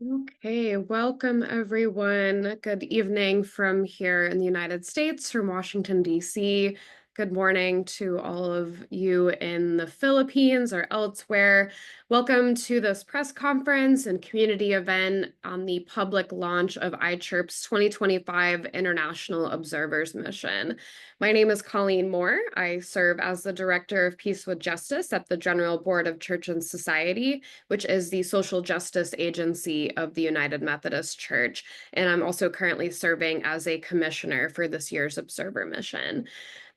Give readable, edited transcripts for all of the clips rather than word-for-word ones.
Okay, welcome everyone. Good evening from here in the United States, from Washington, D.C. Good morning to all of you in the Philippines or elsewhere. Welcome to this press conference and community event on the public launch of ICHRP's 2025 International Observers Mission. My name is Colleen Moore. I serve as the Director of Peace with Justice at the General Board of Church and Society, which is the social justice agency of the United Methodist Church. And I'm also currently serving as a commissioner for this year's observer mission.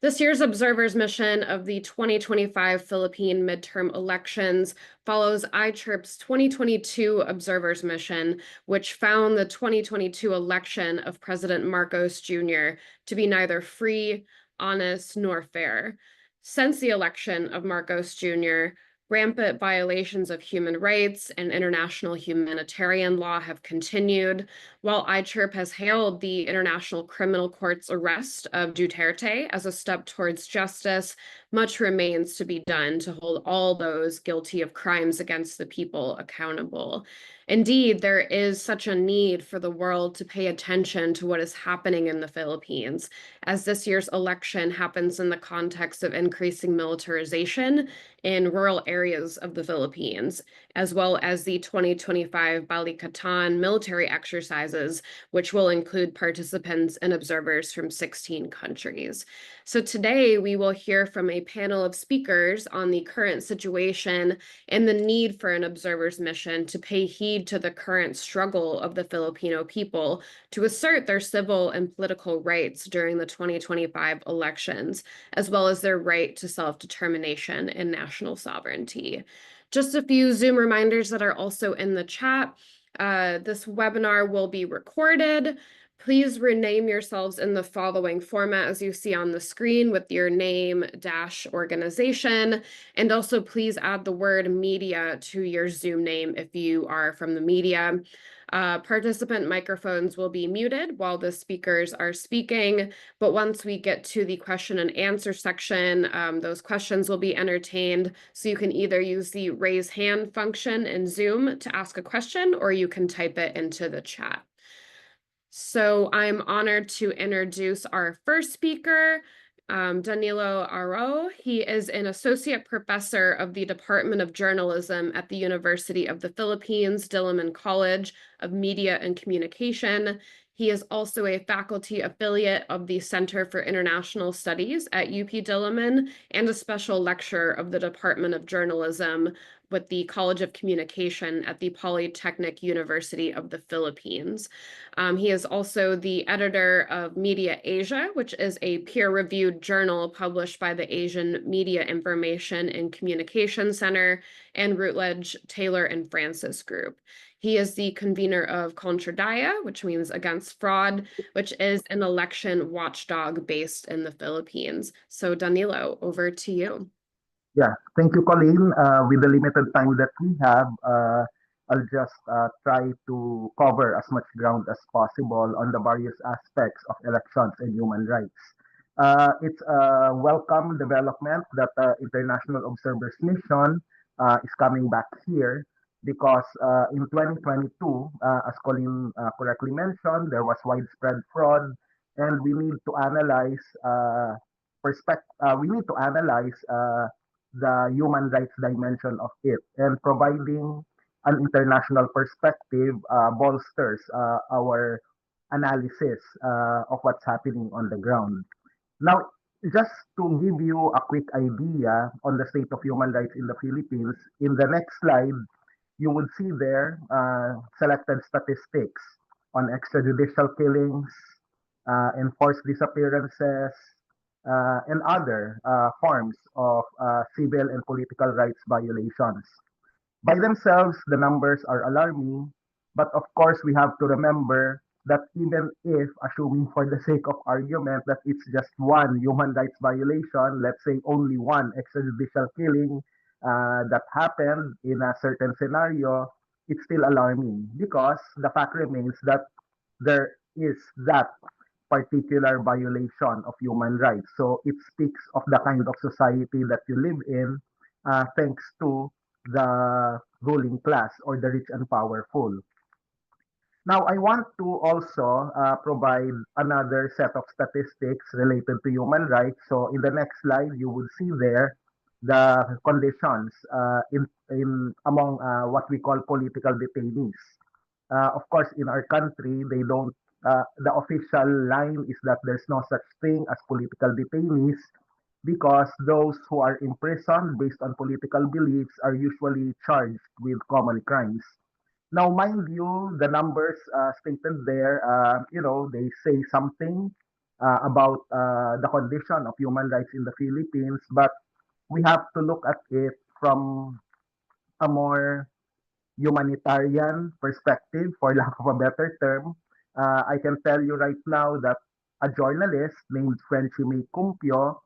This year's observers mission of the 2025 Philippine midterm elections follows ICHRP's 2022 observers mission, which found the 2022 election of President Marcos Jr. to be neither free, honest, nor fair. Since the election of Marcos Jr., rampant violations of human rights and international humanitarian law have continued. While ICHRP has hailed the International Criminal Court's arrest of Duterte as a step towards justice, much remains to be done to hold all those guilty of crimes against the people accountable. Indeed, there is such a need for the world to pay attention to what is happening in the Philippines, as this year's election happens in the context of increasing militarization in rural areas of the Philippines, as well as the 2025 Balikatan military exercises, which will include participants and observers from 16 countries. So today we will hear from a panel of speakers on the current situation and the need for an observer's mission to pay heed to the current struggle of the Filipino people to assert their civil and political rights during the 2025 elections, as well as their right to self-determination and national sovereignty. Just a few Zoom reminders that are also in the chat. This webinar will be recorded. Please rename yourselves in the following format as you see on the screen with your name dash organization. And also please add the word media to your Zoom name if you are from the media. Participant microphones will be muted while the speakers are speaking, but once we get to the question and answer section, those questions will be entertained. So you can either use the raise hand function in Zoom to ask a question, or you can type it into the chat. So I'm honored to introduce our first speaker, Danilo Aro. He is an associate professor of the Department of Journalism at the University of the Philippines, Diliman College of Media and Communication. He is also a faculty affiliate of the Center for International Studies at UP Diliman and a special lecturer of the Department of Journalism with the College of Communication at the Polytechnic University of the Philippines. He is also the editor of Media Asia, which is a peer-reviewed journal published by the Asian Media Information and Communication Center and Routledge, Taylor and Francis Group. He is the convener of Contradaya, which means against fraud, which is an election watchdog based in the Philippines. So Danilo, over to you. Yeah, thank you, Colleen. With the limited time that we have, I'll just try to cover as much ground as possible on the various aspects of elections and human rights. It's a welcome development that the International Observers Mission is coming back here because in 2022, as Colleen correctly mentioned, there was widespread fraud, and we need to analyze the human rights dimension of it, and providing an international perspective bolsters our analysis of what's happening on the ground. Now, just to give you a quick idea on the state of human rights in the Philippines, in the next slide, you would see there selected statistics on extrajudicial killings, enforced disappearances, and other forms of civil and political rights violations. By themselves, the numbers are alarming, but of course, we have to remember that even if, assuming for the sake of argument, that it's just one human rights violation, let's say only one extrajudicial killing that happened in a certain scenario, it's still alarming because the fact remains that there is that particular violation of human rights. So it speaks of the kind of society that you live in, thanks to the ruling class or the rich and powerful. Now, I want to also provide another set of statistics related to human rights. So, in the next slide, you will see there the conditions in among what we call political detainees. Of course, in our country, they don't. The official line is that there's no such thing as political detainees because those who are imprisoned based on political beliefs are usually charged with common crimes. Now, mind you, the numbers stated there, they say something about the condition of human rights in the Philippines, but we have to look at it from a more humanitarian perspective, for lack of a better term. I can tell you right now that a journalist named Frenchie May Cumpio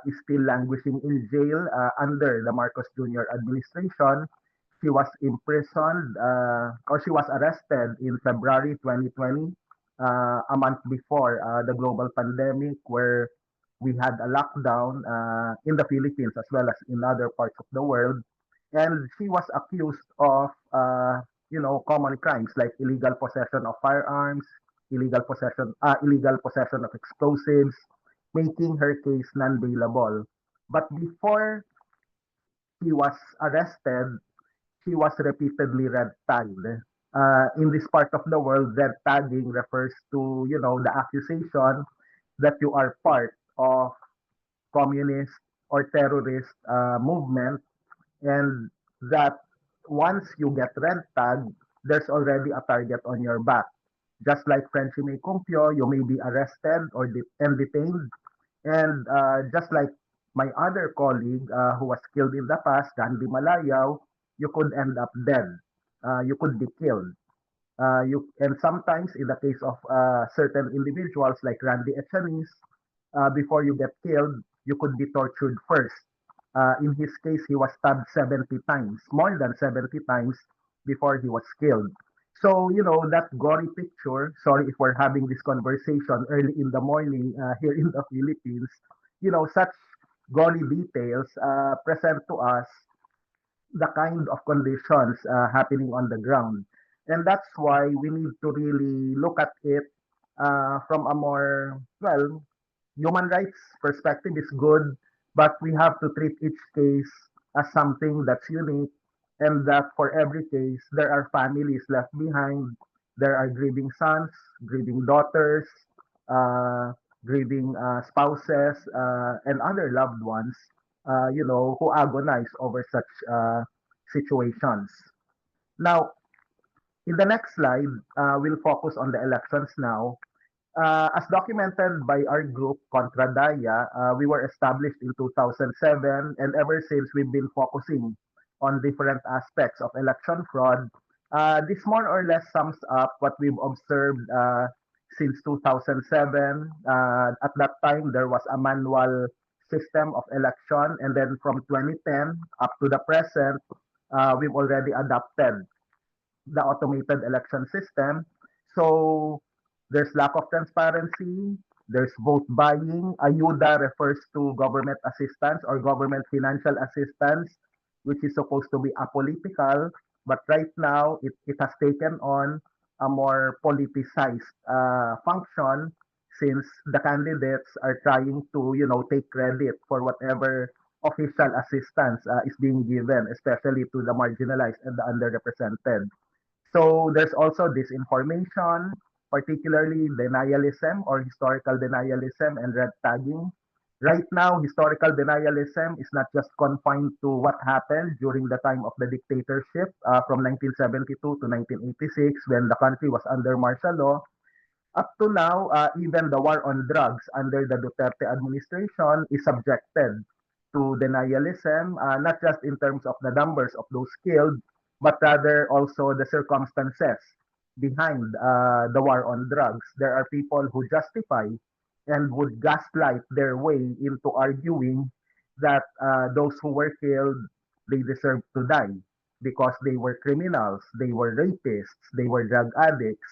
is still languishing in jail under the Marcos Jr. administration. She was imprisoned or she was arrested in February 2020, a month before the global pandemic, where we had a lockdown in the Philippines as well as in other parts of the world. And she was accused of, common crimes like illegal possession of firearms, illegal possession of explosives, making her case non-bailable. But before she was arrested, she was repeatedly red tagged. In this part of the world, red tagging refers to, the accusation that you are part of communist or terrorist movement, and that once you get red tagged, there's already a target on your back. Just like Frenchie May Cumpio, you may be arrested or and detained. And just like my other colleague who was killed in the past, Randy Malayaw, you could end up dead. You could be killed. And sometimes in the case of certain individuals like Randy Echanis, before you get killed, you could be tortured first. In his case, he was stabbed 70 times, more than 70 times before he was killed. So, that gory picture, sorry if we're having this conversation early in the morning here in the Philippines, such gory details present to us the kind of conditions happening on the ground. And that's why we need to really look at it from a more, well, human rights perspective is good, but we have to treat each case as something that's unique, and that for every case, there are families left behind. There are grieving sons, grieving daughters, uh, grieving spouses, and other loved ones, who agonize over such situations. Now, in the next slide, we'll focus on the elections now. As documented by our group, Contra Daya, we were established in 2007, and ever since we've been focusing on different aspects of election fraud. This more or less sums up what we've observed since 2007. At that time, there was a manual system of election, and then from 2010 up to the present, we've already adopted the automated election system. So there's lack of transparency, there's vote buying. Ayuda refers to government assistance or government financial assistance, which is supposed to be apolitical, but right now it has taken on a more politicized function, since the candidates are trying to, take credit for whatever official assistance is being given, especially to the marginalized and the underrepresented. So there's also disinformation, particularly denialism or historical denialism and red tagging. Right now, historical denialism is not just confined to what happened during the time of the dictatorship from 1972 to 1986 when the country was under martial law. Up to now, even the war on drugs under the Duterte administration is subjected to denialism, not just in terms of the numbers of those killed, but rather also the circumstances behind the war on drugs. There are people who justify and would gaslight their way into arguing that those who were killed, they deserve to die because they were criminals, they were rapists, they were drug addicts.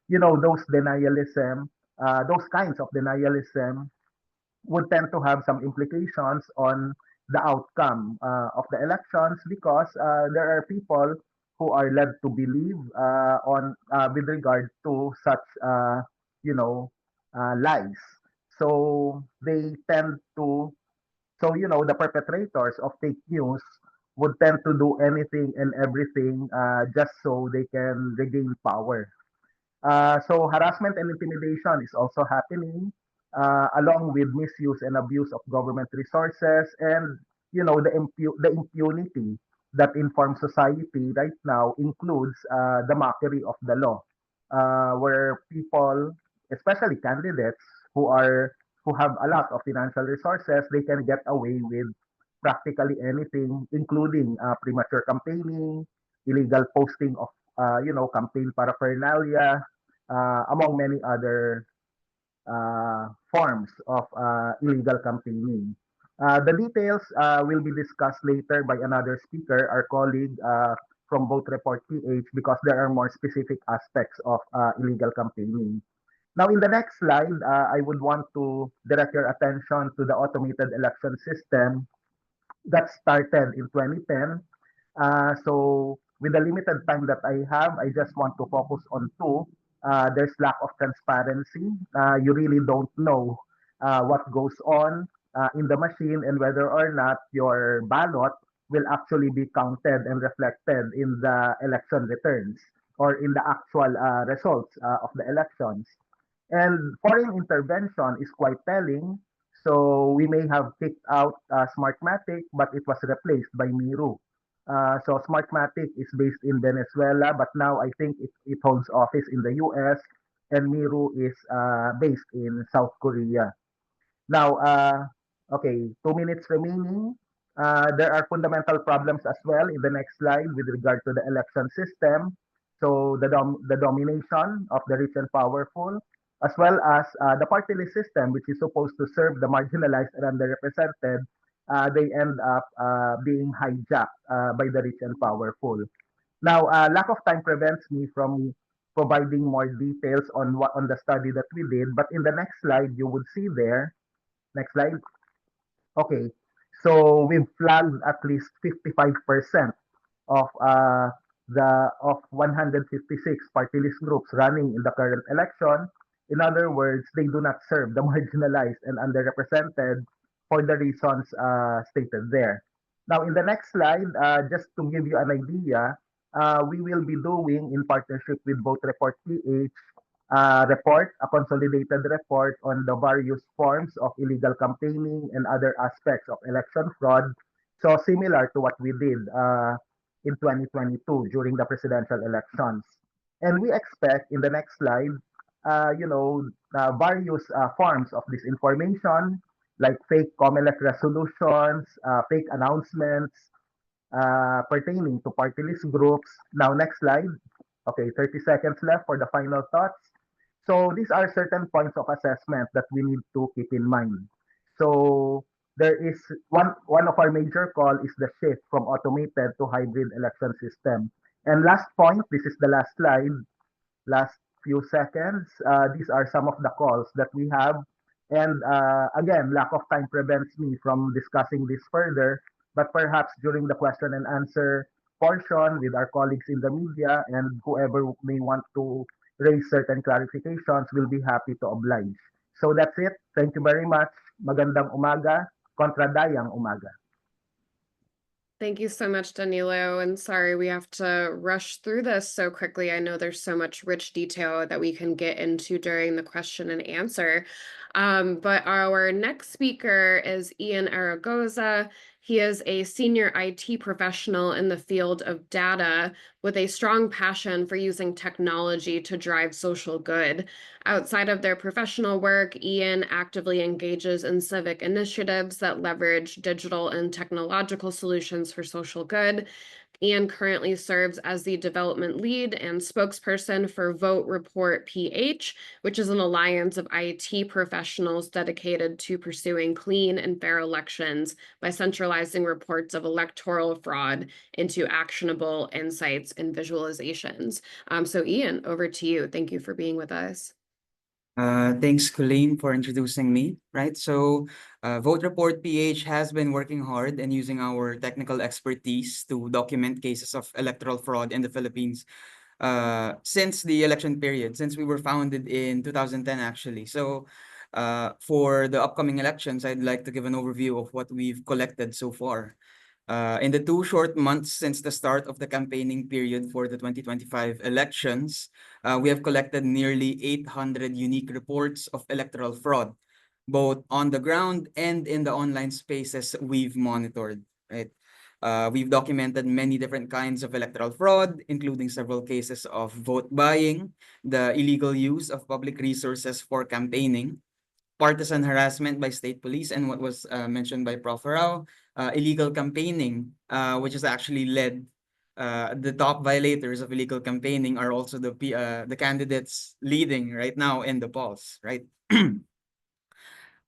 Those denialism, those kinds of denialism would tend to have some implications on the outcome of the elections, because there are people who are led to believe on with regard to such lies. So they tend to the perpetrators of fake news would tend to do anything and everything just so they can regain power. So harassment and intimidation is also happening, along with misuse and abuse of government resources, and the impunity that informs society right now includes the mockery of the law, where people, especially candidates who have a lot of financial resources, they can get away with practically anything, including premature campaigning, illegal posting of campaign paraphernalia, among many other forms of illegal campaigning. The details will be discussed later by another speaker, our colleague from Vote Report PH, because there are more specific aspects of illegal campaigning. Now, in the next slide, I would want to direct your attention to the automated election system that started in 2010. So with the limited time that I have, I just want to focus on two. There's lack of transparency. You really don't know what goes on in the machine and whether or not your ballot will actually be counted and reflected in the election returns or in the actual results of the elections. And foreign intervention is quite telling. So we may have kicked out Smartmatic, but it was replaced by Miru. So Smartmatic is based in Venezuela, but now I think it holds office in the US, and Miru is based in South Korea. Now, okay, 2 minutes remaining. There are fundamental problems as well in the next slide with regard to the election system. So the domination of the rich and powerful, as well as the party list system, which is supposed to serve the marginalized and underrepresented, they end up being hijacked by the rich and powerful. Now, lack of time prevents me from providing more details on the study that we did. But in the next slide, you would see there. Next slide. Okay. So we've flagged at least 55% of the of 156 party list groups running in the current election. In other words, they do not serve the marginalized and underrepresented for the reasons stated there. Now, in the next slide, just to give you an idea, we will be doing in partnership with Vote Report PH report, a consolidated report on the various forms of illegal campaigning and other aspects of election fraud. So similar to what we did in 2022 during the presidential elections. And we expect in the next slide, various forms of disinformation, like fake COMELEC resolutions, fake announcements pertaining to party list groups. Now, next slide. Okay, 30 seconds left for the final thoughts. So these are certain points of assessment that we need to keep in mind. So there is one of our major call is the shift from automated to hybrid election system. And last point, this is the last slide, last few seconds. These are some of the calls that we have. And again, lack of time prevents me from discussing this further, but perhaps during the question and answer portion with our colleagues in the media and whoever may want to raise certain clarifications, we'll be happy to oblige. So that's it. Thank you very much. Magandang umaga, kontradayang umaga. Thank you so much, Danilo. And sorry, we have to rush through this so quickly. I know there's so much rich detail that we can get into during the question and answer. But our next speaker is Ian Aragoza. He is a senior IT professional in the field of data with a strong passion for using technology to drive social good. Outside of their professional work, Ian actively engages in civic initiatives that leverage digital and technological solutions for social good. Ian currently serves as the development lead and spokesperson for Vote Report PH, which is an alliance of IT professionals dedicated to pursuing clean and fair elections by centralizing reports of electoral fraud into actionable insights and visualizations. So Ian, over to you. Thank you for being with us. Thanks, Colleen, for introducing me. Right, so Vote Report PH has been working hard and using our technical expertise to document cases of electoral fraud in the Philippines since the election period, since we were founded in 2010, actually. So for the upcoming elections, I'd like to give an overview of what we've collected so far. In the 2 short months since the start of the campaigning period for the 2025 elections, we have collected nearly 800 unique reports of electoral fraud, both on the ground and in the online spaces we've monitored, right? We've documented many different kinds of electoral fraud, including several cases of vote buying, the illegal use of public resources for campaigning, partisan harassment by state police, and what was mentioned by Prof. Rao, illegal campaigning, which has actually led the top violators of illegal campaigning are also the candidates leading right now in the polls, right?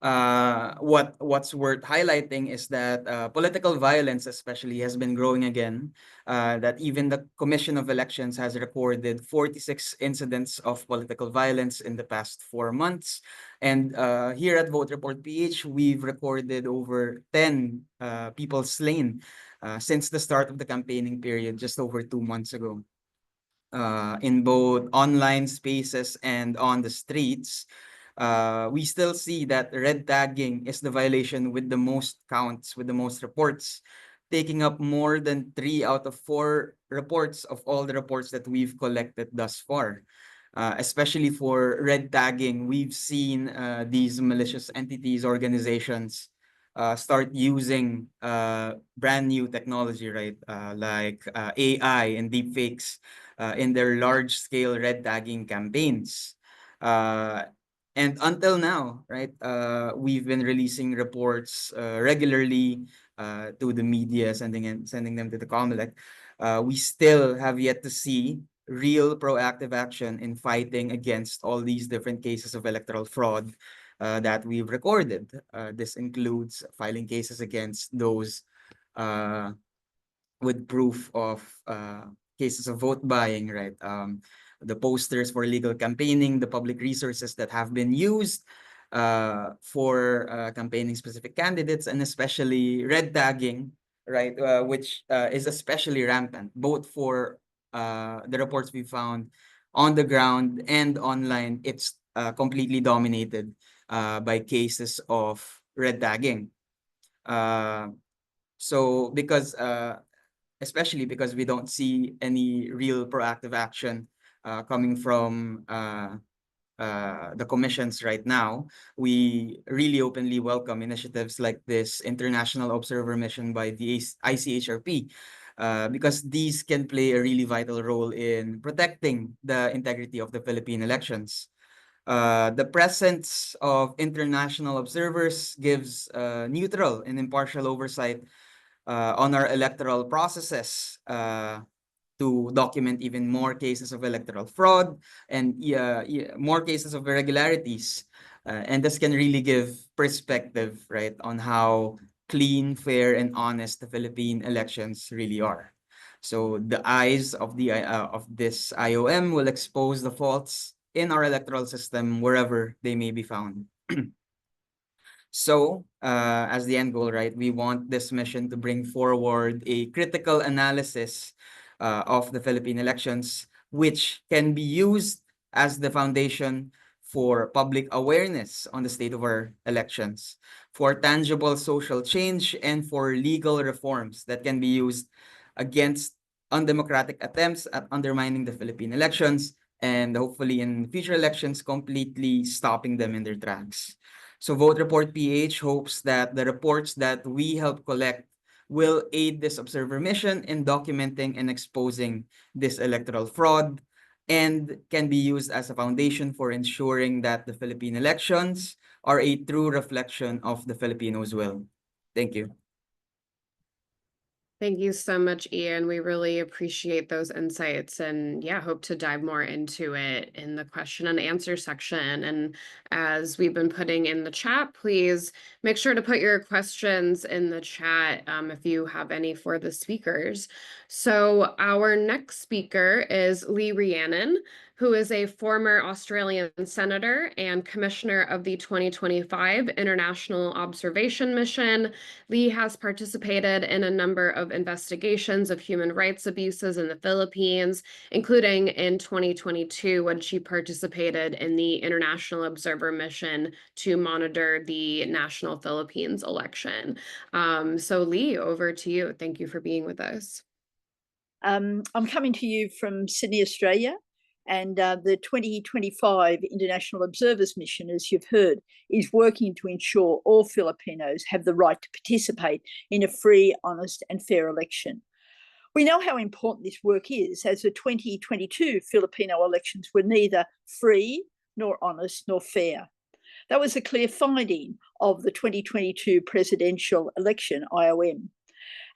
What's worth highlighting is that political violence especially has been growing again, that even the Commission of Elections has recorded 46 incidents of political violence in the past 4 months. And here at Vote Report PH, we've recorded over 10 people slain since the start of the campaigning period just over 2 months ago. In both online spaces and on the streets, we still see that red tagging is the violation with the most counts, with the most reports, taking up more than 3 out of 4 reports of all the reports that we've collected thus far. Especially for red tagging, we've seen these malicious entities, organizations, start using brand new technology, right? Like AI and deepfakes in their large-scale red tagging campaigns. And until now, right, we've been releasing reports regularly to the media, sending them to the COMELEC. We still have yet to see real proactive action in fighting against all these different cases of electoral fraud that we've recorded. This includes filing cases against those with proof of cases of vote buying, right? The posters for illegal campaigning, the public resources that have been used for campaigning specific candidates, and especially red tagging, right? Which is especially rampant, both for the reports we found on the ground and online. It's completely dominated by cases of red tagging. So because especially because we don't see any real proactive action coming from the commissions right now, we really openly welcome initiatives like this international observer mission by the ICHRP, because these can play a really vital role in protecting the integrity of the Philippine elections. The presence of international observers gives neutral and impartial oversight on our electoral processes to document even more cases of electoral fraud and more cases of irregularities. And this can really give perspective, right, on how clean, fair, and honest the Philippine elections really are. So the eyes of this IOM will expose the faults in our electoral system wherever they may be found. So, as the end goal, right, we want this mission to bring forward a critical analysis of the Philippine elections, which can be used as the foundation for public awareness on the state of our elections, for tangible social change, and for legal reforms that can be used against undemocratic attempts at undermining the Philippine elections, and hopefully in future elections, completely stopping them in their tracks. So Vote Report PH hopes that the reports that we help collect will aid this observer mission in documenting and exposing this electoral fraud, and can be used as a foundation for ensuring that the Philippine elections are a true reflection of the Filipinos' will. Thank you. Thank you so much, Ian. We really appreciate those insights and yeah, hope to dive more into it in the question and answer section. And as we've been putting in the chat, please make sure to put your questions in the chat if you have any for the speakers. So our next speaker is Lee Rhiannon, who is a former Australian senator and commissioner of the 2025 International Observation Mission. Lee has participated in a number of investigations of human rights abuses in the Philippines, including in 2022 when she participated in the International Observer Mission to monitor the national Philippines election. So Lee, over to you. Thank you for being with us. I'm coming to you from Sydney, Australia, and the 2025 International Observers Mission, as you've heard, is working to ensure all Filipinos have the right to participate in a free, honest and fair election. We know how important this work is, as the 2022 Filipino elections were neither free, nor honest, nor fair. That was a clear finding of the 2022 presidential election, IOM.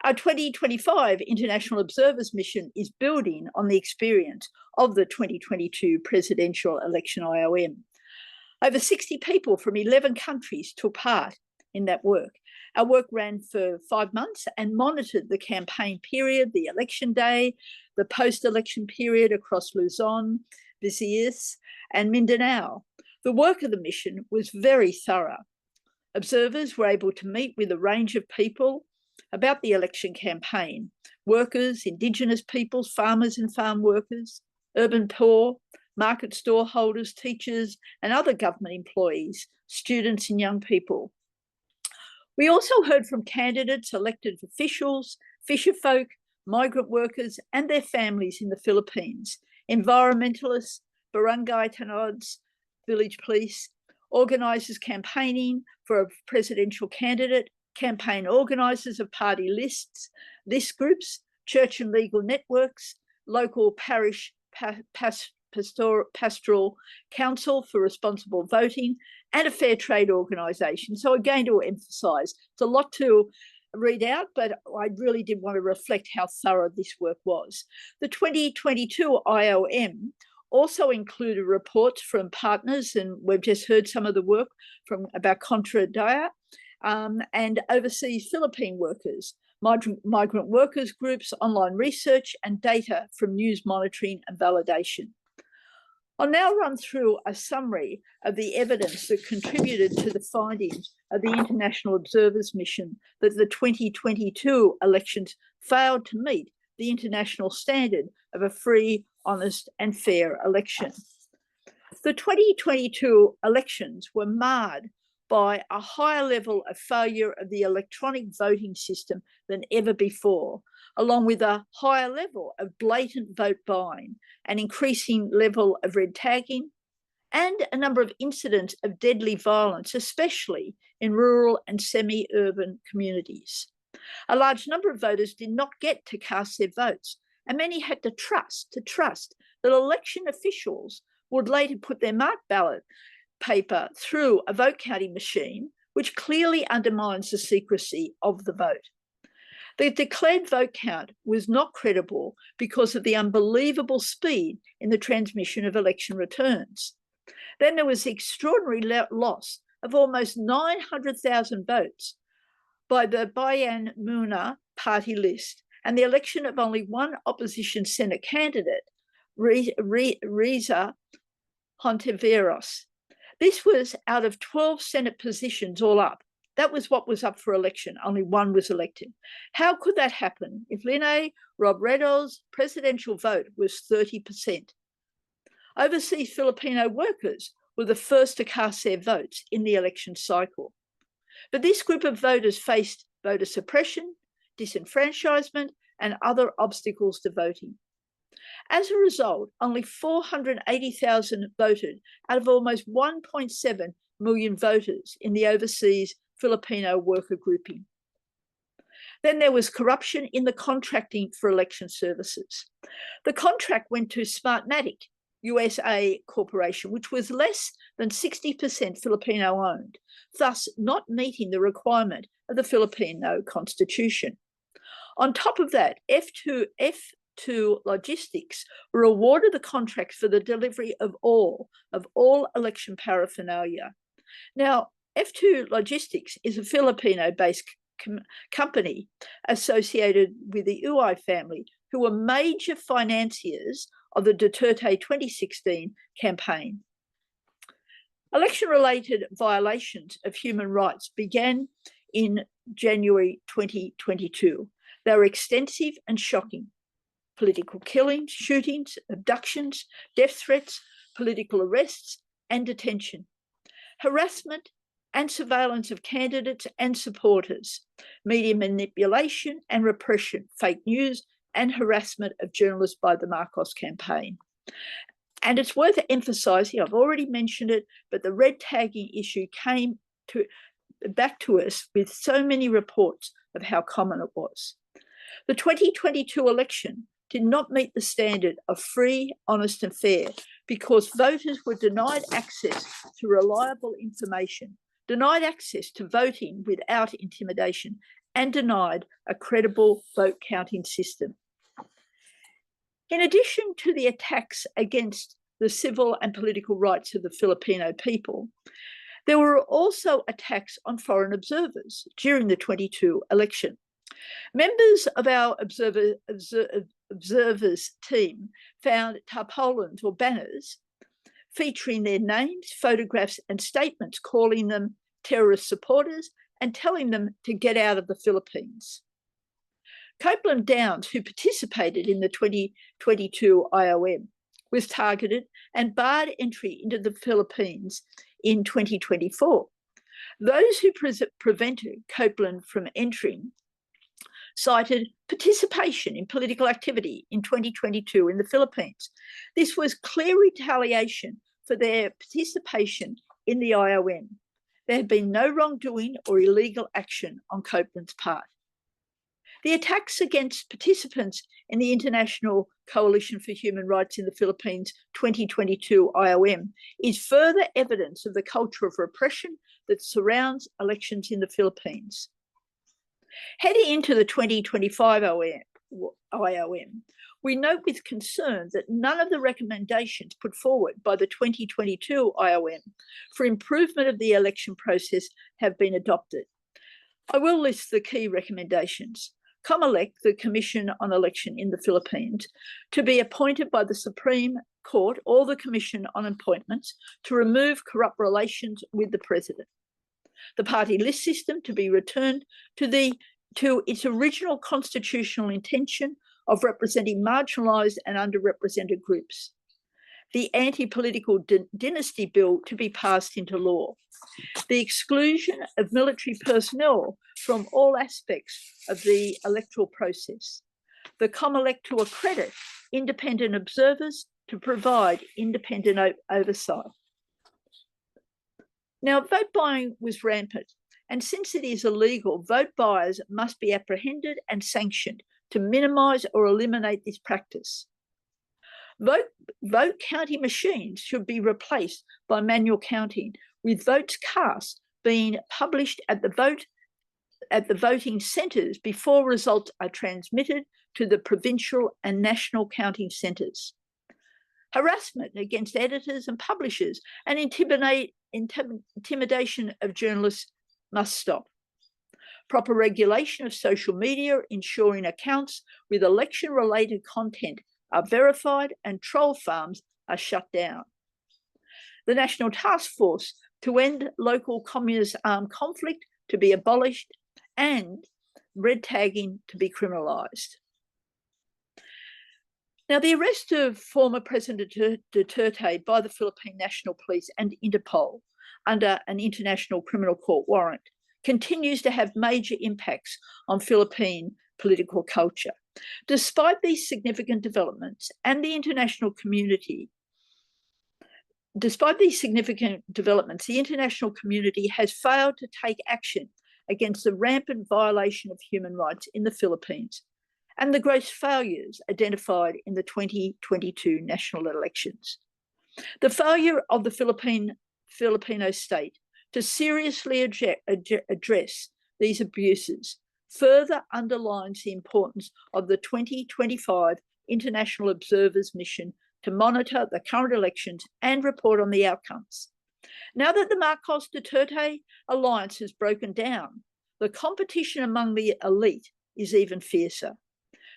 Our 2025 International Observers Mission is building on the experience of the 2022 presidential election, IOM. Over 60 people from 11 countries took part in that work. Our work ran for 5 months and monitored the campaign period, the election day, the post-election period across Luzon, Visayas, and Mindanao. The work of the mission was very thorough. Observers were able to meet with a range of people about the election campaign: workers, Indigenous peoples, farmers and farm workers, urban poor, market store holders, teachers, and other government employees, students and young people. We also heard from candidates, elected officials, fisherfolk, migrant workers and their families in the Philippines, environmentalists, barangay tanods, village police, organisers campaigning for a presidential candidate, campaign organisers of party lists, list groups, church and legal networks, local parish pastoral council for responsible voting, and a fair trade organisation. So I'm going to emphasise, it's a lot to read out, but I really did want to reflect how thorough this work was. The 2022 IOM also included reports from partners, and we've just heard some of the work from about Contra Dia, and overseas Philippine workers, migrant workers groups, online research and data from news monitoring and validation. I'll now run through a summary of the evidence that contributed to the findings of the International Observers Mission that the 2022 elections failed to meet the international standard of a free, honest and fair election. The 2022 elections were marred by a higher level of failure of the electronic voting system than ever before, along with a higher level of blatant vote buying, an increasing level of red tagging, and a number of incidents of deadly violence, especially in rural and semi-urban communities. A large number of voters did not get to cast their votes, and many had to trust that election officials would later put their marked ballot paper through a vote counting machine, which clearly undermines the secrecy of the vote. The declared vote count was not credible because of the unbelievable speed in the transmission of election returns. Then there was the extraordinary loss of almost 900,000 votes by the Bayan Muna party list and the election of only one opposition Senate candidate, Riza Hontiveros. This was out of 12 Senate positions all up. That was what was up for election. Only one was elected. How could that happen if Line Robredo's presidential vote was 30%? Overseas Filipino workers were the first to cast their votes in the election cycle. But this group of voters faced voter suppression, disenfranchisement, and other obstacles to voting. As a result, only 480,000 voted out of almost 1.7 million voters in the overseas Filipino worker grouping. Then there was corruption in the contracting for election services. The contract went to Smartmatic USA Corporation, which was less than 60% Filipino owned, thus not meeting the requirement of the Filipino Constitution. On top of that, F2 Logistics were awarded the contract for the delivery of all election paraphernalia. Now, F2 Logistics is a Filipino-based company associated with the Uy family, who were major financiers of the Duterte 2016 campaign. Election-related violations of human rights began in January 2022. They were extensive and shocking. Political killings, shootings, abductions, death threats, political arrests and detention, harassment and surveillance of candidates and supporters, media manipulation and repression, fake news and harassment of journalists by the Marcos campaign. And it's worth emphasising, I've already mentioned it, but the red tagging issue came back to us with so many reports of how common it was. The 2022 election did not meet the standard of free, honest and fair because voters were denied access to reliable information, denied access to voting without intimidation, and denied a credible vote counting system. In addition to the attacks against the civil and political rights of the Filipino people, there were also attacks on foreign observers during the 2022 election. Members of our observers team found tarpaulins or banners featuring their names, photographs and statements calling them terrorist supporters and telling them to get out of the Philippines. Copeland Downs, who participated in the 2022 IOM, was targeted and barred entry into the Philippines in 2024. Those who prevented Copeland from entering cited participation in political activity in 2022 in the Philippines. This was clear retaliation for their participation in the IOM. There had been no wrongdoing or illegal action on Copeland's part. The attacks against participants in the International Coalition for Human Rights in the Philippines 2022 IOM is further evidence of the culture of repression that surrounds elections in the Philippines. Heading into the 2025 IOM, we note with concern that none of the recommendations put forward by the 2022 IOM for improvement of the election process have been adopted. I will list the key recommendations. COMELEC, the Commission on Election in the Philippines, to be appointed by the Supreme Court or the Commission on Appointments to remove corrupt relations with the President. The party list system to be returned to its original constitutional intention of representing marginalised and underrepresented groups. The anti-political dynasty bill to be passed into law. The exclusion of military personnel from all aspects of the electoral process. The COMELEC to accredit independent observers to provide independent oversight. Now, vote buying was rampant, and since it is illegal, vote buyers must be apprehended and sanctioned to minimise or eliminate this practice. Vote counting machines should be replaced by manual counting, with votes cast being published at the voting centres before results are transmitted to the provincial and national counting centres. Harassment against editors and publishers and intimidation of journalists must stop. Proper regulation of social media, ensuring accounts with election-related content are verified and troll farms are shut down. The National Task Force to end local communist armed conflict to be abolished and red tagging to be criminalised. Now, the arrest of former President Duterte by the Philippine National Police and Interpol under an International Criminal Court warrant continues to have major impacts on Philippine political culture. Despite these significant developments and the international community, the international community has failed to take action against the rampant violation of human rights in the Philippines and the gross failures identified in the 2022 national elections. The failure of the Filipino state to seriously address these abuses further underlines the importance of the 2025 International Observers Mission to monitor the current elections and report on the outcomes. Now that the Marcos-Duterte alliance has broken down, the competition among the elite is even fiercer.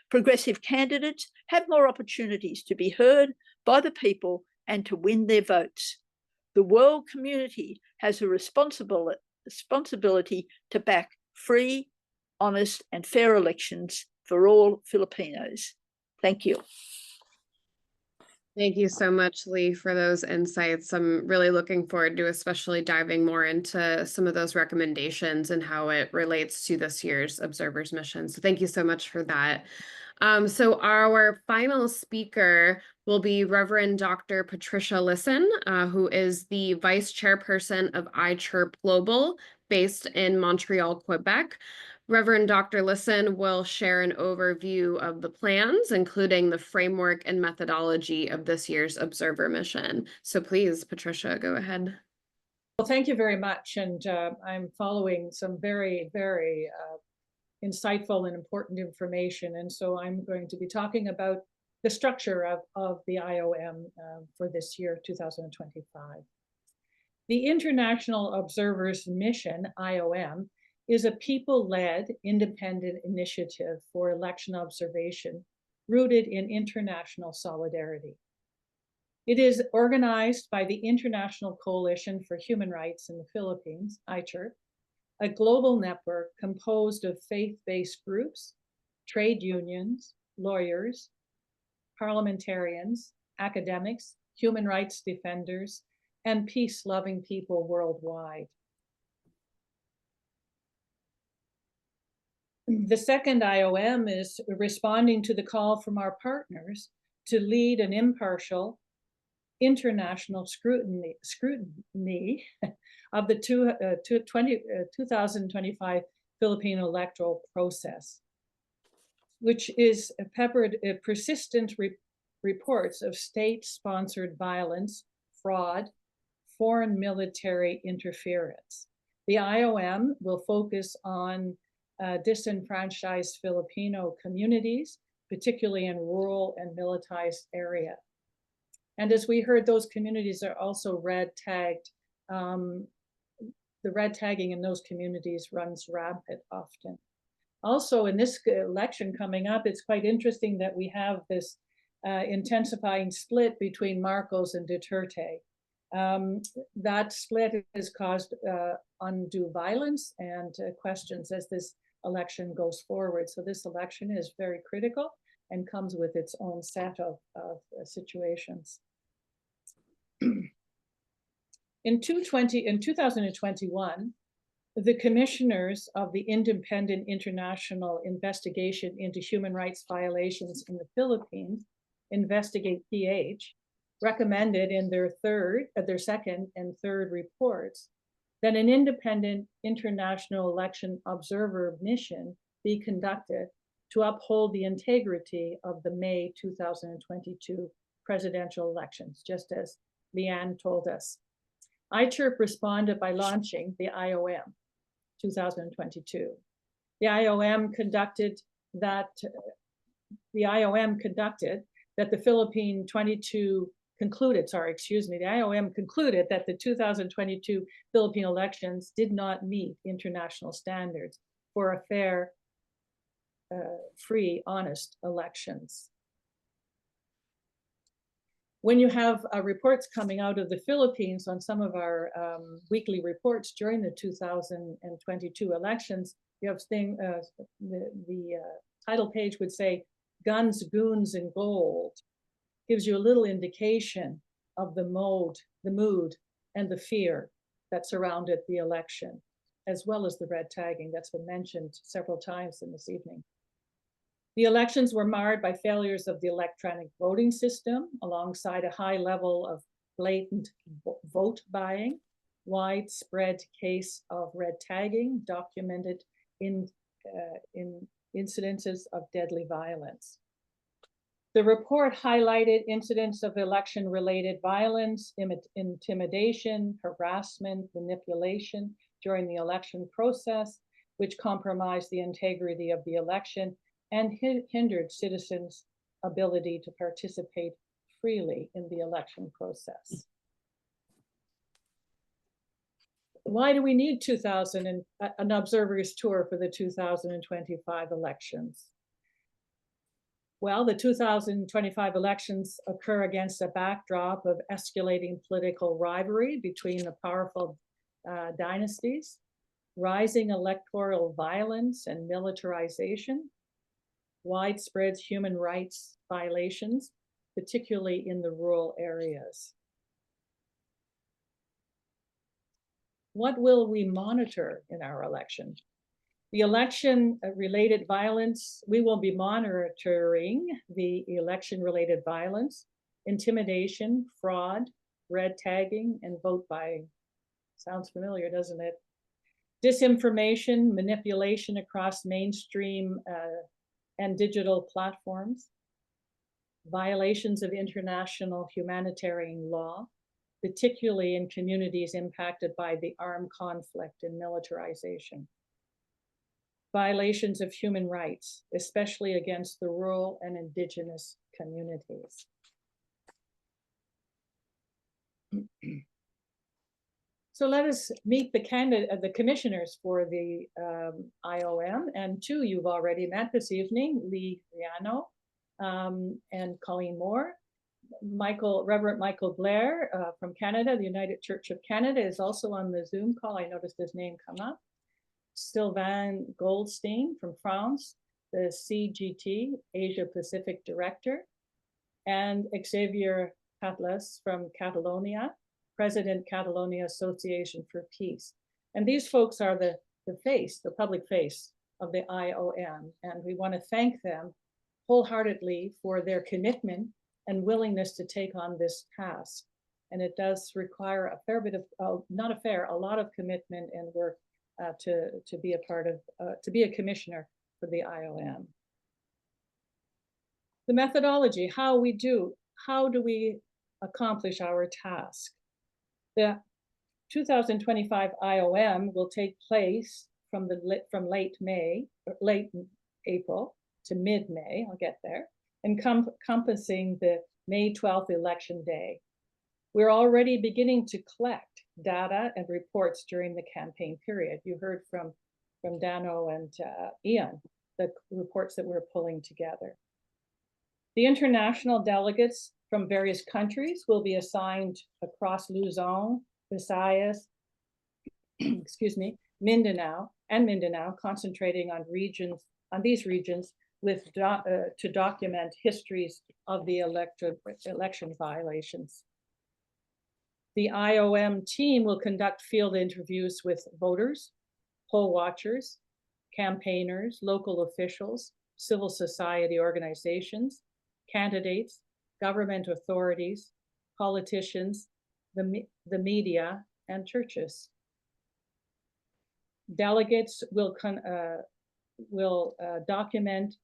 Progressive candidates have more opportunities to be heard by the people and to win their votes. The world community has a responsibility to back free, honest, and fair elections for all Filipinos. Thank you. Thank you so much, Lee, for those insights. I'm really looking forward to especially diving more into some of those recommendations and how it relates to this year's Observers Mission. So thank you so much for that. So our final speaker will be Reverend Dr. Patricia Lisson, who is the Vice Chairperson of ICHRP Global, based in Montreal, Quebec. Reverend Dr. Lisson will share an overview of the plans, including the framework and methodology of this year's Observer Mission. So please, Patricia, go ahead. Well, thank you very much. And I'm following some very, very insightful and important information. And so I'm going to be talking about the structure of the IOM for this year, 2025. The International Observers Mission, IOM, is a people-led independent initiative for election observation rooted in international solidarity. It is organized by the International Coalition for Human Rights in the Philippines, ICHRP, a global network composed of faith-based groups, trade unions, lawyers, parliamentarians, academics, human rights defenders, and peace-loving people worldwide. The second IOM is responding to the call from our partners to lead an impartial international scrutiny of the 2025 Filipino electoral process, which is peppered persistent reports of state-sponsored violence, fraud, foreign military interference. The IOM will focus on disenfranchised Filipino communities, particularly in rural and militarized areas. And as we heard, those communities are also red tagged. The red tagging in those communities runs rampant often. Also, in this election coming up, it's quite interesting that we have this intensifying split between Marcos and Duterte. That split has caused undue violence and questions as this election goes forward. So this election is very critical and comes with its own set of situations. In 2021, the commissioners of the Independent International Investigation into Human Rights Violations in the Philippines, Investigate PH, recommended in their second and third reports that an independent international election observer mission be conducted to uphold the integrity of the May 2022 presidential elections, just as Leanne told us. ICHRP responded by launching the IOM 2022. The IOM conducted that the Philippine 22 concluded, the IOM concluded that the 2022 Philippine elections did not meet international standards for a fair, free, honest elections. When you have reports coming out of the Philippines on some of our weekly reports during the 2022 elections, you have the title page would say, "Guns, Goons, and Gold." Gives you a little indication of the mood, and the fear that surrounded the election, as well as the red tagging that's been mentioned several times in this evening. The elections were marred by failures of the electronic voting system, alongside a high level of blatant vote buying, widespread case of red tagging documented in incidences of deadly violence. The report highlighted incidents of election-related violence, intimidation, harassment, manipulation during the election process, which compromised the integrity of the election and hindered citizens' ability to participate freely in the election process. Why do we need an observer's tour for the 2025 elections? Well, the 2025 elections occur against a backdrop of escalating political rivalry between the powerful dynasties, rising electoral violence and militarization, widespread human rights violations, particularly in the rural areas. What will we monitor in our election? The election-related violence, we will be monitoring the election-related violence, intimidation, fraud, red tagging, and vote buying. Sounds familiar, doesn't it? Disinformation, manipulation across mainstream and digital platforms, violations of international humanitarian law, particularly in communities impacted by the armed conflict and militarization. Violations of human rights, especially against the rural and indigenous communities. So let us meet the commissioners for the IOM, and two you've already met this evening, Lee Riano and Colleen Moore. Reverend Michael Blair from Canada, the United Church of Canada, is also on the Zoom call. I noticed his name come up. Sylvain Goldstein from France, the CGT Asia Pacific Director, and Xavier Catlas from Catalonia, President Catalonia Association for Peace. And these folks are the public face of the IOM, and we want to thank them wholeheartedly for their commitment and willingness to take on this task. And it does require a fair bit of, a lot of commitment and work to be a part of, to be a commissioner for the IOM. The methodology, how do we accomplish our task? The 2025 IOM will take place from late April to mid-May, I'll get there, encompassing the May 12th election day. We're already beginning to collect data and reports during the campaign period. You heard from Dano and Ian, the reports that we're pulling together. The international delegates from various countries will be assigned across Luzon, Visayas, Mindanao, concentrating on these regions to document histories of the election violations. The IOM team will conduct field interviews with voters, poll watchers, campaigners, local officials, civil society organizations, candidates, government authorities, politicians, the media, and churches. Delegates will document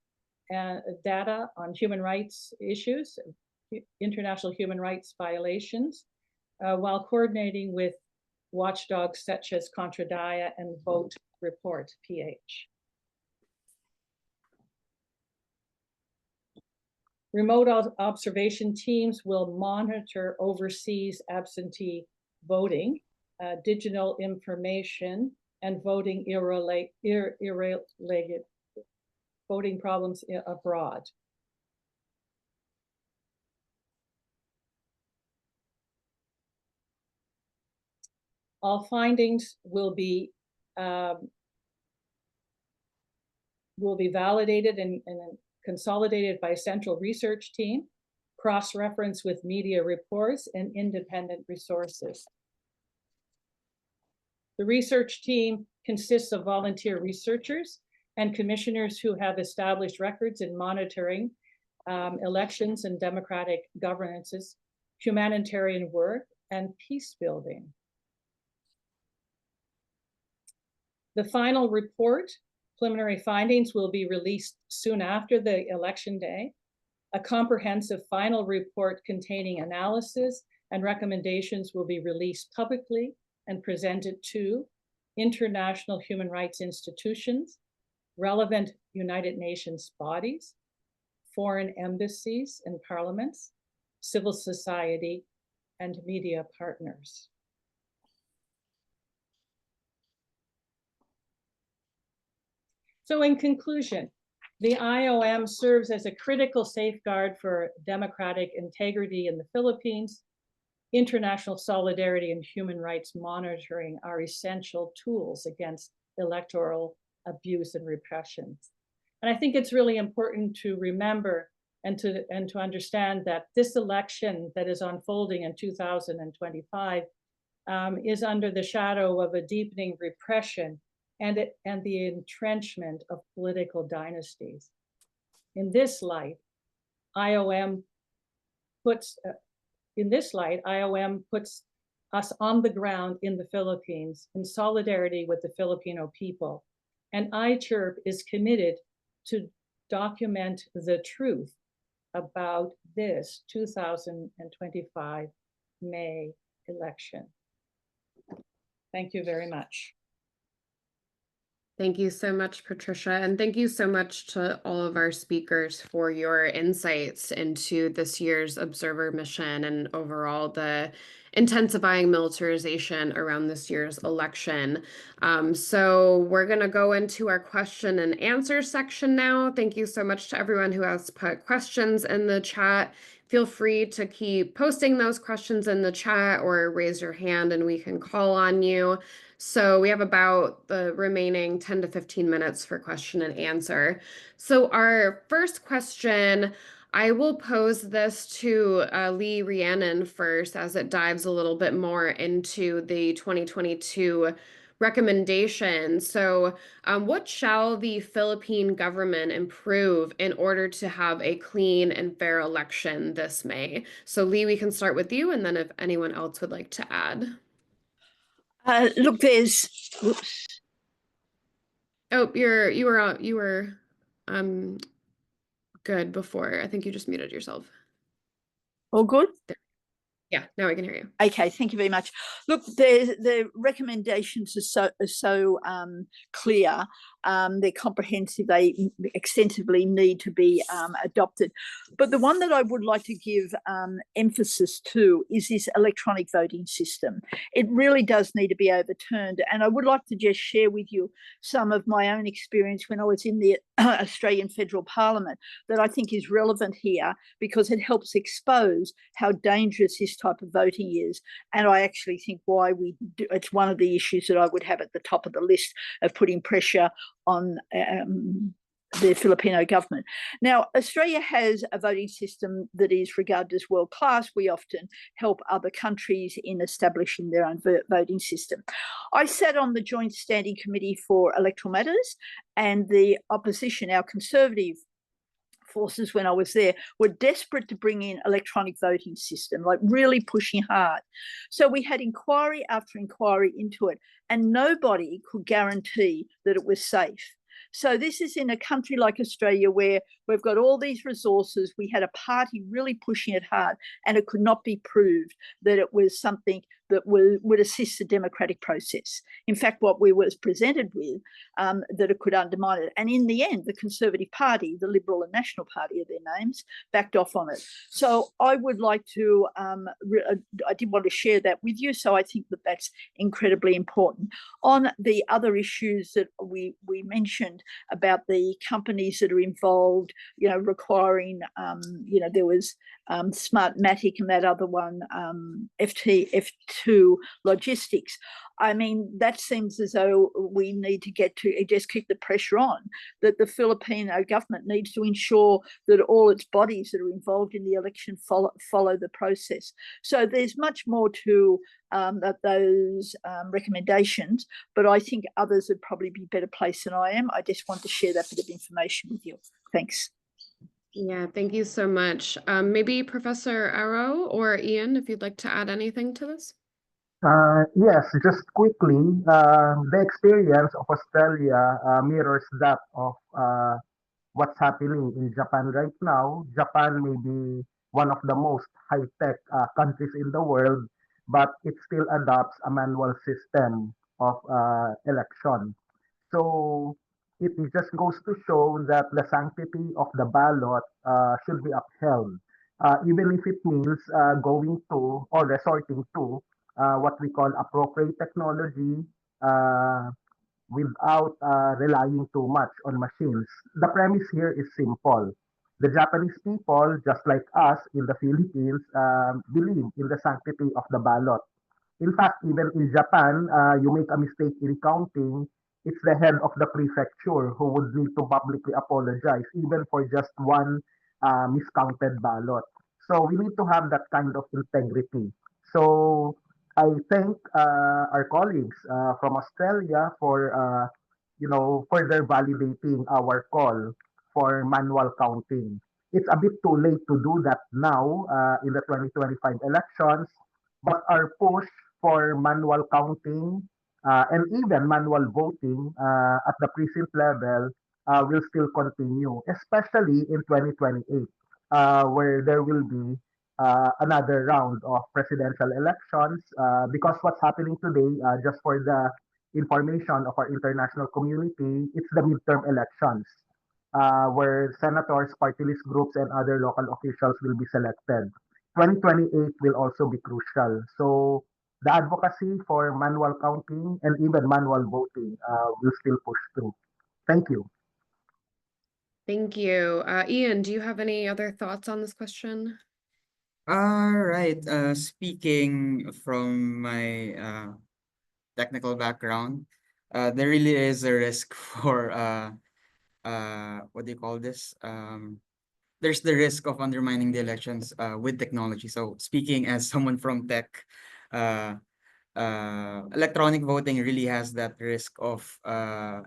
data on human rights issues, international human rights violations, while coordinating with watchdogs such as Contradia and Vote Report, PH. Remote observation teams will monitor overseas absentee voting, digital information, and voting voting problems abroad. All findings will be validated and consolidated by a central research team, cross-reference with media reports and independent resources. The research team consists of volunteer researchers and commissioners who have established records in monitoring elections and democratic governances, humanitarian work, and peace building. The final report, preliminary findings, will be released soon after the election day. A comprehensive final report containing analysis and recommendations will be released publicly and presented to international human rights institutions, relevant United Nations bodies, foreign embassies and parliaments, civil society, and media partners. So in conclusion, The IOM serves as a critical safeguard for democratic integrity in the Philippines. International solidarity and human rights monitoring are essential tools against electoral abuse and repression. And I think it's really important to remember and to understand that this election that is unfolding in 2025 is under the shadow of a deepening repression and the entrenchment of political dynasties. In this light, IOM puts us on the ground in the Philippines in solidarity with the Filipino people. And ICHRP is committed to document the truth about this 2025 May election. Thank you very much. Thank you so much, Patricia, and thank you so much to all of our speakers for your insights into this year's observer mission and overall the intensifying militarization around this year's election. So we're going to go into our question and answer section now. Thank you so much to everyone who has put questions in the chat. Feel free to keep posting those questions in the chat or raise your hand and we can call on you. So we have about the remaining 10 to 15 minutes for question and answer. So our first question, I will pose this to Lee Rhiannon first as it dives a little bit more into the 2022 recommendations. So what shall the Philippine government improve in order to have a clean and fair election this May? So Lee, we can start with you and then if anyone else would like to add. Look, there's, whoops. Oh, you were good before. I think you just muted yourself. All good? Yeah, now I can hear you. Okay, thank you very much. Look, the recommendations are so clear. They're comprehensive. They extensively need to be adopted. But the one that I would like to give emphasis to is this electronic voting system. It really does need to be overturned. And I would like to just share with you some of my own experience when I was in the Australian Federal Parliament that I think is relevant here because it helps expose how dangerous this type of voting is. And I actually think why we do, it's one of the issues that I would have at the top of the list of putting pressure on the Filipino government. Now, Australia has a voting system that is regarded as world class. We often help other countries in establishing their own voting system. I sat on the Joint Standing Committee for Electoral Matters, and the opposition, our Conservative forces when I was there, were desperate to bring in electronic voting system, like really pushing hard. So we had inquiry after inquiry into it, and nobody could guarantee that it was safe. So this is in a country like Australia where we've got all these resources. We had a party really pushing it hard, and it could not be proved that it was something that would assist the democratic process. In fact, what we was presented with, that it could undermine it. And in the end, the Conservative Party, the Liberal and National Party are their names, backed off on it. So I would like to, I did want to share that with you. So I think that that's incredibly important. On the other issues that we mentioned about the companies that are involved, you know, requiring, you know, there was Smartmatic and that other one, F2 Logistics. I mean, that seems as though we need to get to just keep the pressure on, that the Filipino government needs to ensure that all its bodies that are involved in the election follow the process. So there's much more to those recommendations, but I think others would probably be better placed than I am. I just want to share that bit of information with you. Thanks. Yeah, thank you so much. Maybe Professor Arrow or Ian, if you'd like to add anything to this. Yes, just quickly, the experience of Australia mirrors that of what's happening in Japan right now. Japan may be one of the most high-tech countries in the world, but it still adopts a manual system of election. So it just goes to show that the sanctity of the ballot should be upheld, even if it means going to or resorting to what we call appropriate technology, without relying too much on machines. The premise here is simple. The Japanese people, just like us in the Philippines, believe in the sanctity of the ballot. In fact, even in Japan, you make a mistake in counting, it's the head of the prefecture who would need to publicly apologize, even for just one miscounted ballot. So we need to have that kind of integrity. So I thank our colleagues from Australia for further validating our call for manual counting. It's a bit too late to do that now in the 2025 elections, but our push for manual counting and even manual voting at the precinct level will still continue, especially in 2028, where there will be another round of presidential elections. Because what's happening today, just for the information of our international community, it's the midterm elections, where senators, party list groups, and other local officials will be selected. 2028 will also be crucial. So the advocacy for manual counting and even manual voting will still push through. Thank you. Thank you. Ian, do you have any other thoughts on this question? All right. Speaking from my technical background, there really is a risk for what do you call this? There's the risk of undermining the elections with technology. So speaking as someone from tech, uh, electronic voting really has that risk of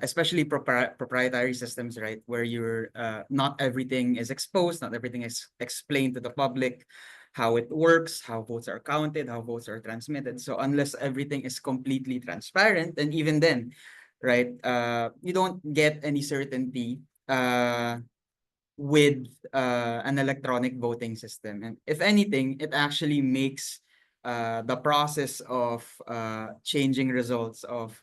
especially proprietary systems, right? Where you're not everything is exposed, not everything is explained to the public, how it works, how votes are counted, how votes are transmitted. So unless everything is completely transparent, and even then, right, you don't get any certainty with an electronic voting system. And if anything, it actually makes the process of changing results, of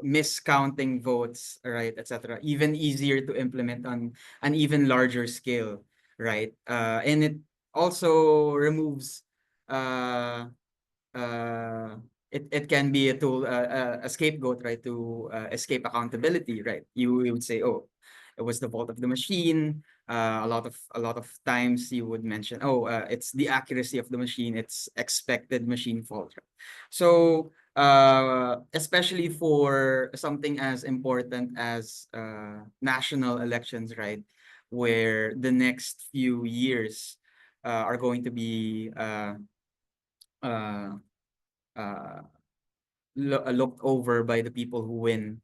miscounting votes, right, etc., even easier to implement on an even larger scale, right? And it also removes it can be a tool, a scapegoat, right, to escape accountability, right? You would say, oh, it was the fault of the machine. A lot of times you would mention, oh, it's the accuracy of the machine, it's expected machine fault. Right? So especially for something as important as national elections, right, where the next few years are going to be uh, uh, looked over by the people who win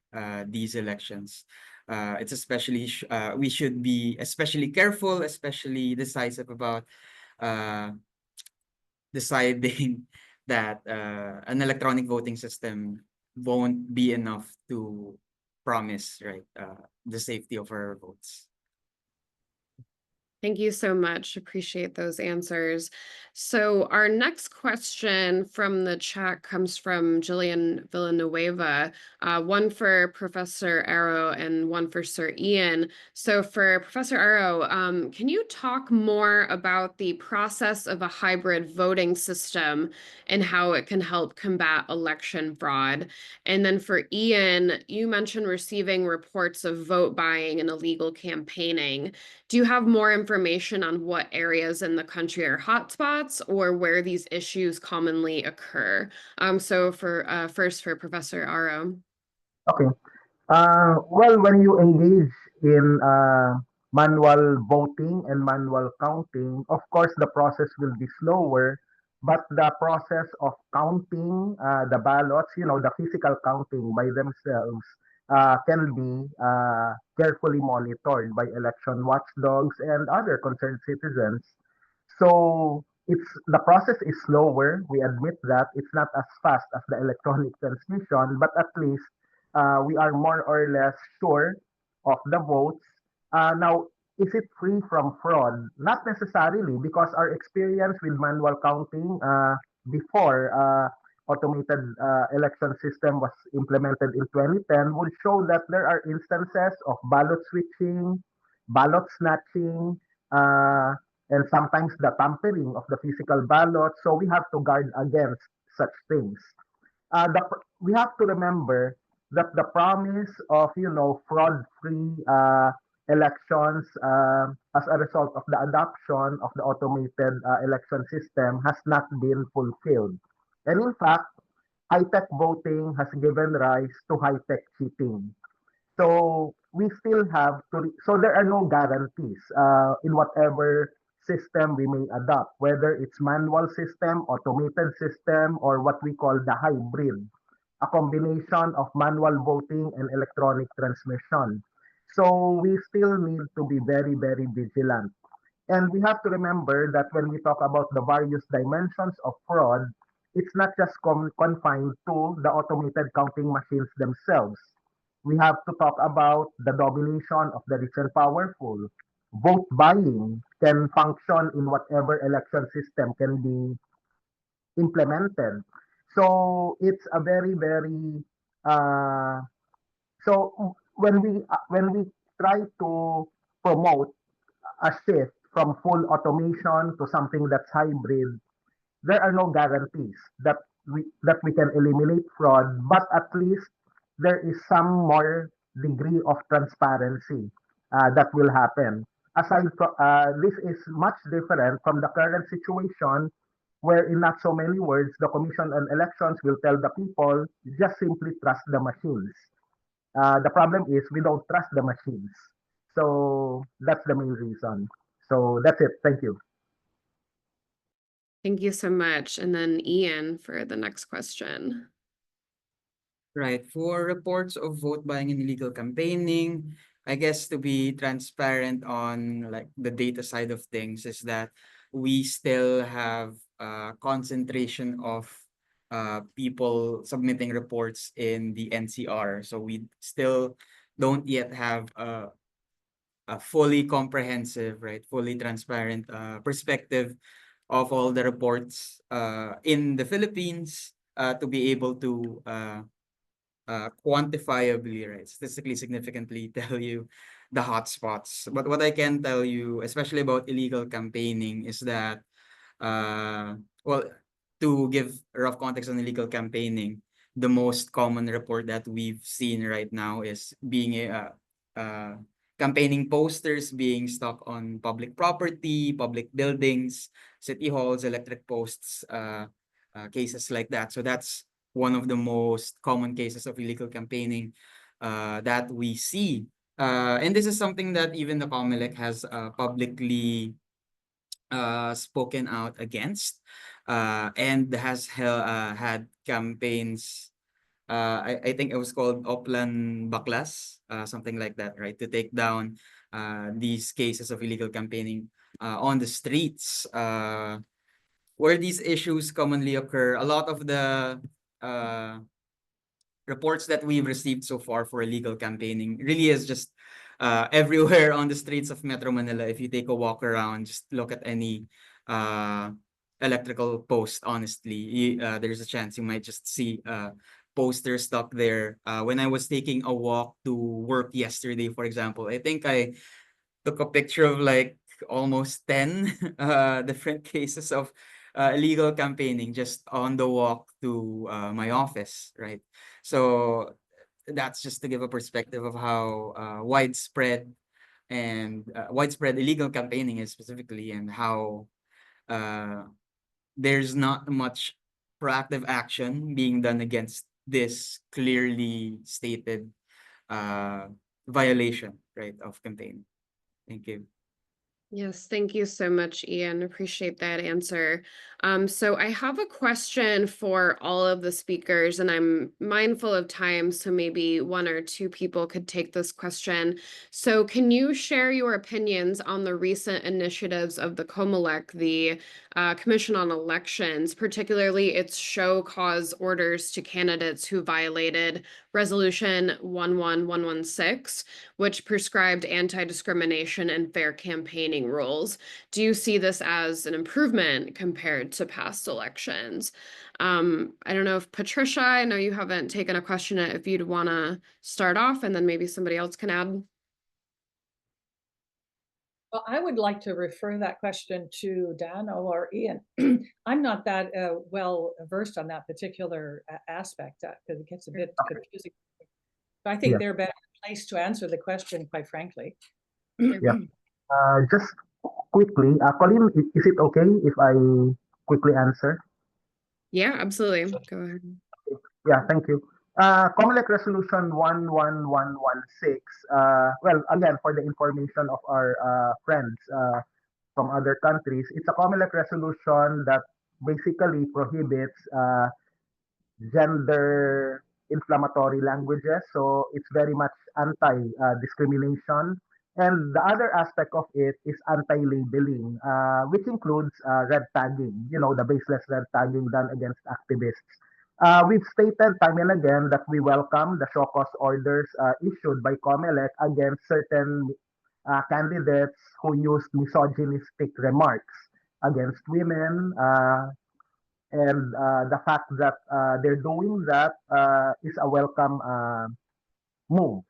these elections. It's especially we should be especially careful, especially decisive about uh, deciding that an electronic voting system won't be enough to promise, right, the safety of our votes. Thank you so much. Appreciate those answers. So our next question from the chat comes from Jillian Villanueva, one for Professor Arrow and one for Sir Ian. So for Professor Arrow, can you talk more about the process of a hybrid voting system and how it can help combat election fraud? And then for Ian, you mentioned receiving reports of vote buying and illegal campaigning. Do you have more information on what areas in the country are hotspots or where these issues commonly occur? So for first for Professor Aro. Okay. Well, when you engage in manual voting and manual counting, of course, the process will be slower, but the process of counting the ballots, the physical counting by themselves, can be carefully monitored by election watchdogs and other concerned citizens. So the process is slower. We admit that it's not as fast as the electronic transmission, but at least we are more or less sure of the votes. Now, is it free from fraud? Not necessarily, because our experience with manual counting before automated election system was implemented in 2010 would show that there are instances of ballot switching, ballot snatching, uh, and sometimes the tampering of the physical ballot. So we have to guard against such things. we have to remember that the promise of fraud-free elections as a result of the adoption of the automated election system has not been fulfilled. And in fact, high-tech voting has given rise to high-tech cheating. So we still have to, so there are no guarantees in whatever system we may adopt, whether it's manual system, automated system, or what we call the hybrid, a combination of manual voting and electronic transmission. So we still need to be very, very vigilant. And we have to remember that when we talk about the various dimensions of fraud, it's not just confined to the automated counting machines themselves. We have to talk about the domination of the rich and powerful. Vote buying can function in whatever election system can be implemented. So it's a very, very when we try to promote a shift from full automation to something that's hybrid, there are no guarantees that we can eliminate fraud, but at least there is some more degree of transparency that will happen. This is much different from the current situation where in not so many words, the Commission on Elections will tell the people, just simply trust the machines. The problem is we don't trust the machines. So that's the main reason. So that's it. Thank you. Thank you so much. And then Ian for the next question. Right. For reports of vote buying and illegal campaigning, I guess to be transparent on like the data side of things is that we still have concentration of people submitting reports in the NCR. So we still don't yet have a fully comprehensive, right, fully transparent perspective of all the reports in the Philippines to be able to quantifiably, right, statistically significantly tell you the hotspots. But what I can tell you, especially about illegal campaigning, is that, well, to give rough context on illegal campaigning, the most common report that we've seen right now is being campaigning posters being stuck on public property, public buildings, city halls, electric posts, cases like that. So that's one of the most common cases of illegal campaigning that we see. And this is something that even the COMELEC has publicly spoken out against and has had campaigns. I think it was called Oplan Baklas, something like that, right? To take down these cases of illegal campaigning on the streets. Where these issues commonly occur, a lot of the reports that we've received so far for illegal campaigning really is just everywhere on the streets of Metro Manila. If you take a walk around, just look at any electrical post, honestly, there's a chance you might just see posters stuck there. When I was taking a walk to work yesterday, for example, I think I took a picture of like almost 10 different cases of illegal campaigning just on the walk to my office, right? So that's just to give a perspective of how widespread illegal campaigning is specifically, and how there's not much proactive action being done against this clearly stated violation, right, of campaign. Thank you. Yes, thank you so much, Ian. Appreciate that answer. So I have a question for all of the speakers, and I'm mindful of time, so maybe one or two people could take this question. So can you share your opinions on the recent initiatives of the COMELEC, the Commission on Elections, particularly its show cause orders to candidates who violated Resolution 11116, which prescribed anti-discrimination and fair campaigning rules? Do you see this as an improvement compared to past elections? I don't know if Patricia, I know you haven't taken a question yet, if you'd want to start off and then maybe somebody else can add. Well, I would like to refer that question to Dano or Ian. I'm not that well versed on that particular aspect because it gets a bit confusing. I think Yeah. they're better placed to answer the question, quite frankly. Yeah. Just quickly, Colleen, is it okay if I quickly answer? Yeah, absolutely. Go ahead. Yeah, thank you. COMELEC Resolution 11116, well, again, for the information of our friends from other countries, it's a COMELEC resolution that basically prohibits gender inflammatory languages. So it's very much anti-discrimination. And the other aspect of it is anti-labeling, which includes red tagging, the baseless red tagging done against activists. We've stated time and again that we welcome the show cause orders issued by COMELEC against certain candidates who used misogynistic remarks against women, and the fact that they're doing that is a welcome move.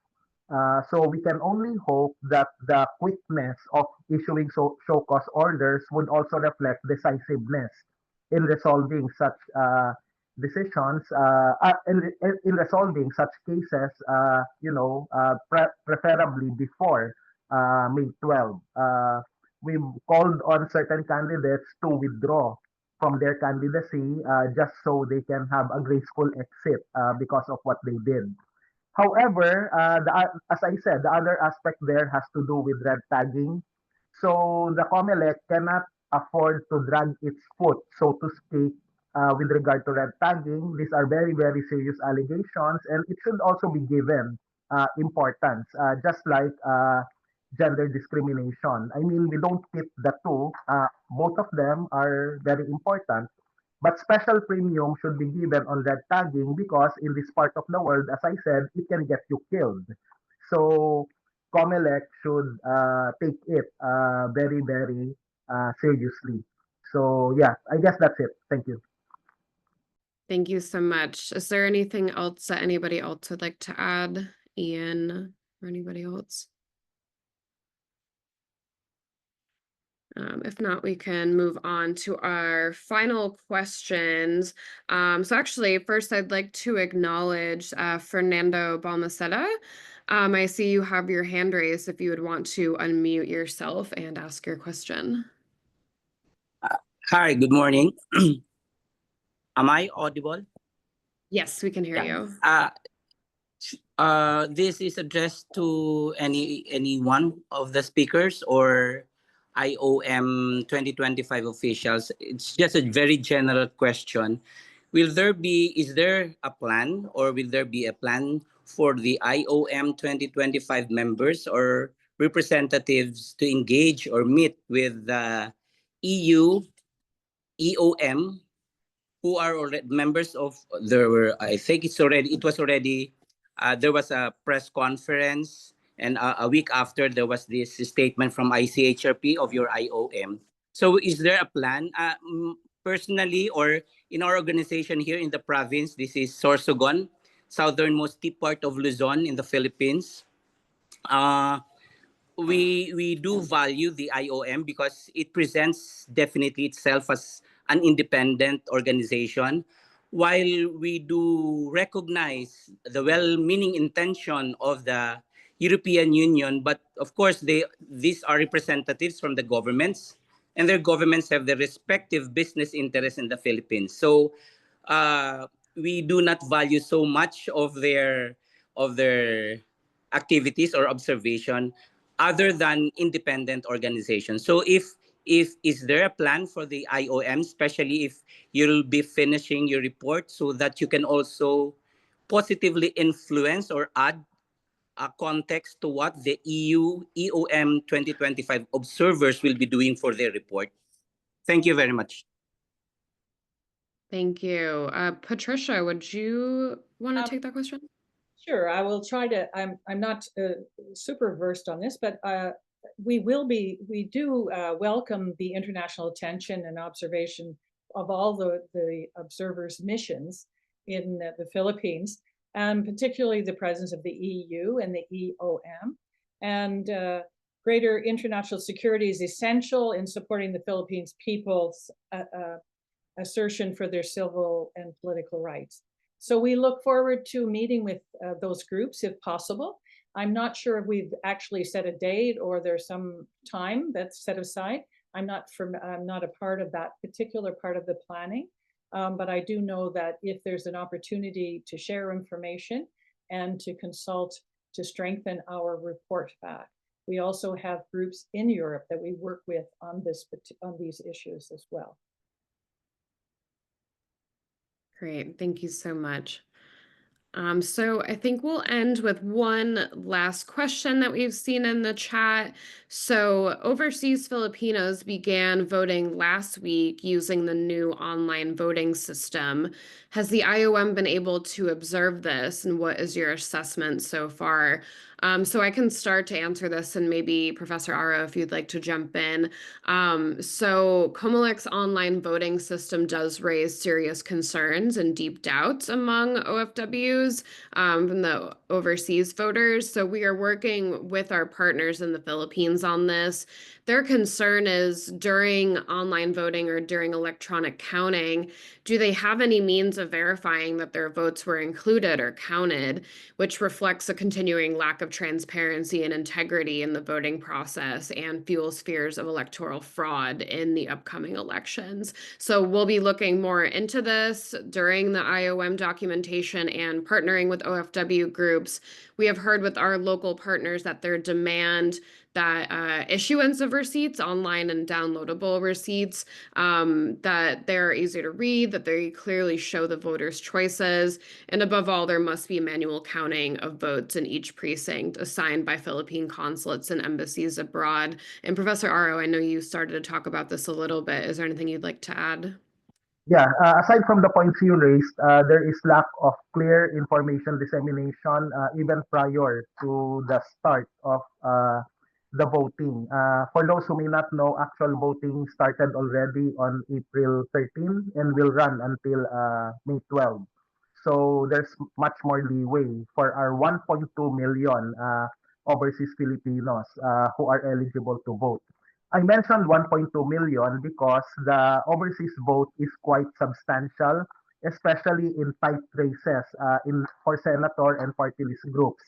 So we can only hope that the quickness of issuing show cause orders would also reflect decisiveness in resolving such decisions, in resolving such cases, preferably before May 12. We've called on certain candidates to withdraw from their candidacy just so they can have a graceful exit because of what they did. However, as I said, the other aspect there has to do with red tagging. So the COMELEC cannot afford to drag its foot, so to speak, with regard to red tagging. These are very, very serious allegations, and it should also be given importance, just like gender discrimination. I mean, we don't pit the two. Both of them are very important. But special premium should be given on red tagging because in this part of the world, as I said, it can get you killed. So COMELEC should take it very, very seriously. So yeah, I guess that's it. Thank you. Thank you so much. Is there anything else that anybody else would like to add? Ian or anybody else? If not, we can move on to our final questions. So actually, first I'd like to acknowledge Fernando Balmaceda. I see you have your hand raised if you would want to unmute yourself and ask your question. Hi, good morning. Am I audible? Yes, we can hear Yeah. you. This is addressed to any one of the speakers or IOM 2025 officials. It's just a very general question. Is there a plan or will there be a plan for the IOM 2025 members or representatives to engage or meet with the EU, EOM, who are already members of I think there was a press conference, and a week after there was this statement from ICHRP of your IOM. So is there a plan personally or in our organization here in the province? This is Sorsogon, southernmost tip part of Luzon in the Philippines. We do value the IOM because it presents definitely itself as an independent organization, while we do recognize the well-meaning intention of the European Union. But of course, these are representatives from the governments, and their governments have their respective business interests in the Philippines. So we do not value so much of their activities or observation other than independent organizations. So if is there a plan for the IOM, especially if you'll be finishing your report, so that you can also positively influence or add a context to what the EU EOM 2025 observers will be doing for their report? Thank you very much. Thank you. Patricia, would you want to take that question? Sure, I will try to. I'm not super versed on this, but we do welcome the international attention and observation of all the observers' missions in the Philippines, and particularly the presence of the EU and the EOM. And greater international security is essential in supporting the Philippines people's assertion for their civil and political rights. So we look forward to meeting with those groups if possible. I'm not sure if we've actually set a date or there's some time that's set aside. I'm not a part of that particular part of the planning, but I do know that if there's an opportunity to share information and to consult to strengthen our report back. We also have groups in Europe that we work with on these issues as well. Great, thank you so much. So I think we'll end with one last question that we've seen in the chat. So overseas Filipinos began voting last week using the new online voting system. Has the IOM been able to observe this, and what is your assessment so far? So I can start to answer this, and maybe Professor Aro, if you'd like to jump in. So Comelec's online voting system does raise serious concerns and deep doubts among OFWs from the overseas voters. So we are working with our partners in the Philippines on this. Their concern is during online voting or during electronic counting, do they have any means of verifying that their votes were included or counted, which reflects a continuing lack of transparency and integrity in the voting process and fuels fears of electoral fraud in the upcoming elections. So we'll be looking more into this during the IOM documentation and partnering with OFW groups. We have heard with our local partners that their demand that issuance of receipts, online and downloadable receipts, that they're easy to read, that they clearly show the voters' choices, and above all, there must be manual counting of votes in each precinct assigned by Philippine consulates and embassies abroad. And Professor Aro, I know you started to talk about this a little bit. Is there anything you'd like to add? Yeah, aside from the points you raised, there is lack of clear information dissemination even prior to the start of the voting. For those who may not know, actual voting started already on April 13 and will run until May 12. So there's much more leeway for our 1.2 million overseas Filipinos who are eligible to vote. I mentioned 1.2 million because the overseas vote is quite substantial, especially in tight races for senator and party list groups.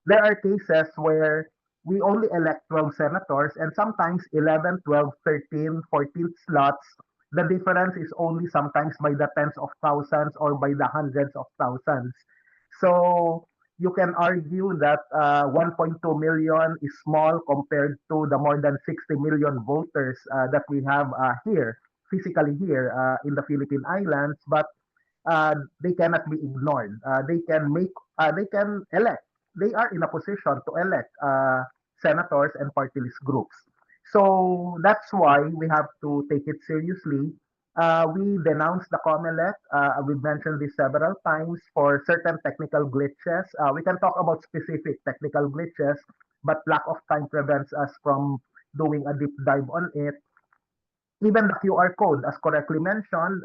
There are cases where we only elect 12 senators and sometimes 11, 12, 13, 14 slots. The difference is only sometimes by the tens of thousands or by the hundreds of thousands. So you can argue that 1.2 million is small compared to the more than 60 million voters that we have here, physically here in the Philippine Islands, but they cannot be ignored. They can elect. They are in a position to elect senators and party list groups. So that's why we have to take it seriously. We denounced the COMELEC. We've mentioned this several times for certain technical glitches. We can talk about specific technical glitches, but lack of time prevents us from doing a deep dive on it. Even the QR code, as correctly mentioned,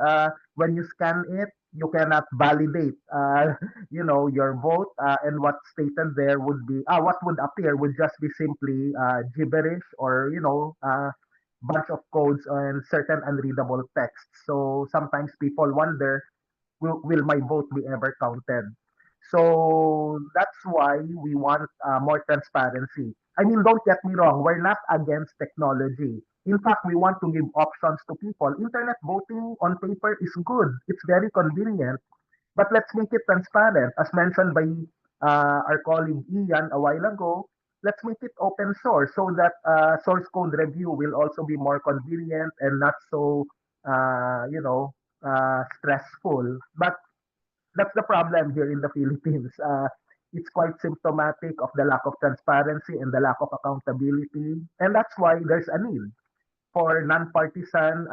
when you scan it, you cannot validate, your vote, and what's stated there would be, what would appear would just be simply gibberish or, bunch of codes and certain unreadable text. So sometimes people wonder, will my vote be ever counted? So that's why we want more transparency. I mean, don't get me wrong, we're not against technology. In fact, we want to give options to people. Internet voting on paper is good. It's very convenient. But let's make it transparent. As mentioned by our colleague Ian a while ago, let's make it open source so that source code review will also be more convenient and not so, stressful. But that's the problem here in the Philippines. It's quite symptomatic of the lack of transparency and the lack of accountability. And that's why there's a need for non-partisan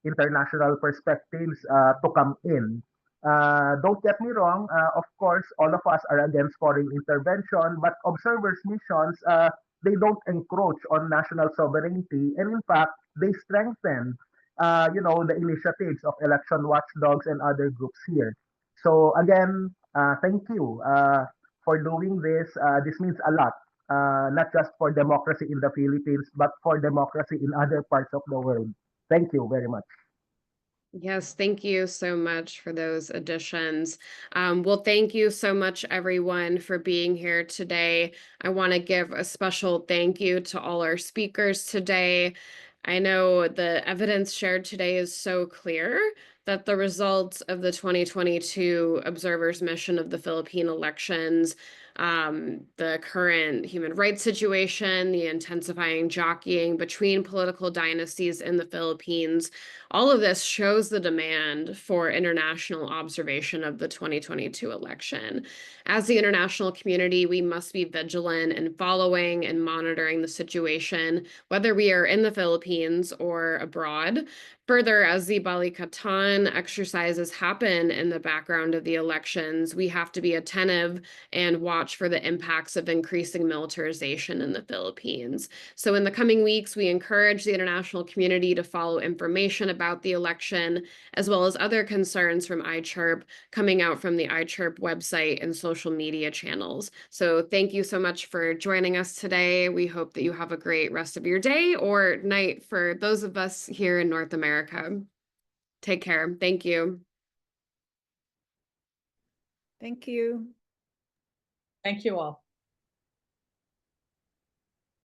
international perspectives to come in. Don't get me wrong, of course, all of us are against foreign intervention, but observers' missions, they don't encroach on national sovereignty. And in fact, they strengthen, the initiatives of election watchdogs and other groups here. So again, thank you for doing this. This means a lot not just for democracy in the Philippines, but for democracy in other parts of the world. Thank you very much. Yes, thank you so much for those additions. Well, thank you so much, everyone, for being here today. I want to give a special thank you to all our speakers today. I know the evidence shared today is so clear that the results of the 2022 observers mission of the Philippine elections, the current human rights situation, the intensifying jockeying between political dynasties in the Philippines, all of this shows the demand for international observation of the 2022 election. As the international community, we must be vigilant in following and monitoring the situation, whether we are in the Philippines or abroad. Further, as the Balikatan exercises happen in the background of the elections, we have to be attentive and watch for the impacts of increasing militarization in the Philippines. So in the coming weeks, we encourage the international community to follow information about the election, as well as other concerns from ICHRP coming out from the ICHRP website and social media channels. So thank you so much for joining us today. We hope that you have a great rest of your day or night for those of us here in North America. Take care. Thank you. Thank you. Thank you all.